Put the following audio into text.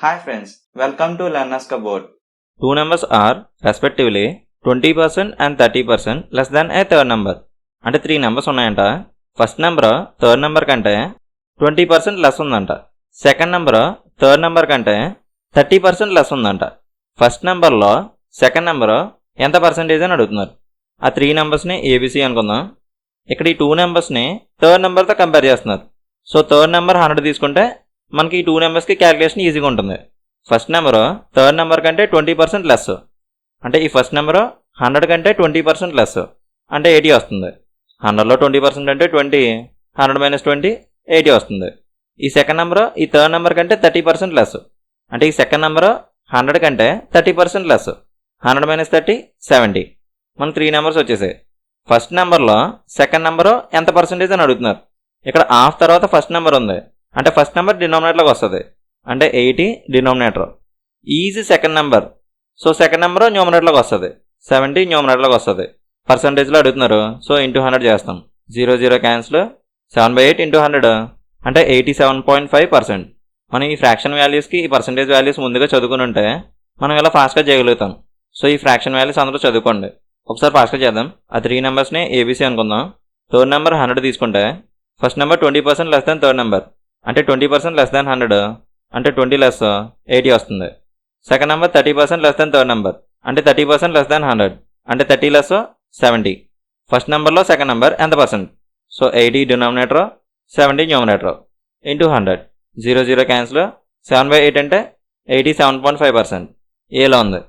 Hi friends, welcome to Learner's Cupboard. Two numbers are respectively 20% and 30% less than a third number. అంటే 3 numbers ఉన్నాయంట. First number third number కంటే 20% less ఉందంట. Second number third number కంటే 30% less ఉందంట. First నెంబర్లో second number ఎంత percentage అని అడుగుతున్నారు. ఆ 3 నెంబర్స్ని ఏబిసి అనుకుందాం. ఇక్కడ ఈ 2 నెంబర్స్ని థర్డ్ నెంబర్తో కంపేర్ చేస్తున్నారు. సో థర్డ్ నెంబర్ 100 తీసుకుంటే మనకి ఈ 2 నెంబర్స్కి క్యాలిక్యులేషన్ ఈజీగా ఉంటుంది. ఫస్ట్ నెంబరు థర్డ్ నెంబర్ కంటే 20% లెస్, అంటే ఈ ఫస్ట్ నెంబరు 100 కంటే 20% లెస్ అంటే 80 వస్తుంది. 100లో 20% అంటే 20, 100 - 20 80 వస్తుంది. ఈ సెకండ్ నెంబరు ఈ థర్డ్ నెంబర్ కంటే 30% లెస్, అంటే ఈ సెకండ్ నెంబరు 100 కంటే 30% లెస్, 100 - 30 70. మన 3 నెంబర్స్ వచ్చేసాయి. ఫస్ట్ నెంబర్లో సెకండ్ నెంబరు ఎంత పర్సెంటేజ్ అని అడుగుతున్నారు. ఇక్కడ హాఫ్ తర్వాత ఫస్ట్ నెంబర్ ఉంది, అంటే ఫస్ట్ నెంబర్ డినామినేటర్లోకి వస్తుంది, అంటే 80 denominator. Is second number, so second number న్యూమరేటర్లోకి వస్తుంది, 70 న్యూమరేటర్లోకి వస్తుంది. పర్సంటేజ్లో అడుగుతున్నారు, సో ఇంటూ 100 చేస్తాం. 0 0 క్యాన్సిల్, 7/8 ఇంటూ 100 అంటే 87.5%. మనం ఈ ఫ్రాక్షన్ వాల్యూస్కి ఈ పర్సంటేజ్ వాల్యూస్ ముందుగా చదువుకుని ఉంటే మనం ఇలా ఫాస్ట్గా చేయగలుగుతాం. సో ఈ ఫ్రాక్షన్ వాల్యూస్ అందరూ చదువుకోండి. ఒకసారి ఫాస్ట్గా చేద్దాం. ఆ 3 నెంబర్స్ని ఏబీసీ అనుకుందాం. థర్డ్ నెంబర్ 100 తీసుకుంటే first number 20% less than third number, అంటే 20% లెస్ దాన్ 100 అంటే 20 లెస్ 80 వస్తుంది. Second number 30% less than third number, అంటే 30% లెస్ దాన్ 100 అంటే 30 లెస్ 70. ఫస్ట్ నెంబర్లో సెకండ్ నెంబర్ ఎంత percent, so 80 denominator 70 numerator into 100. 0 0 cancel, 7/8 అంటే 87.5%. ఏలో ఉంది.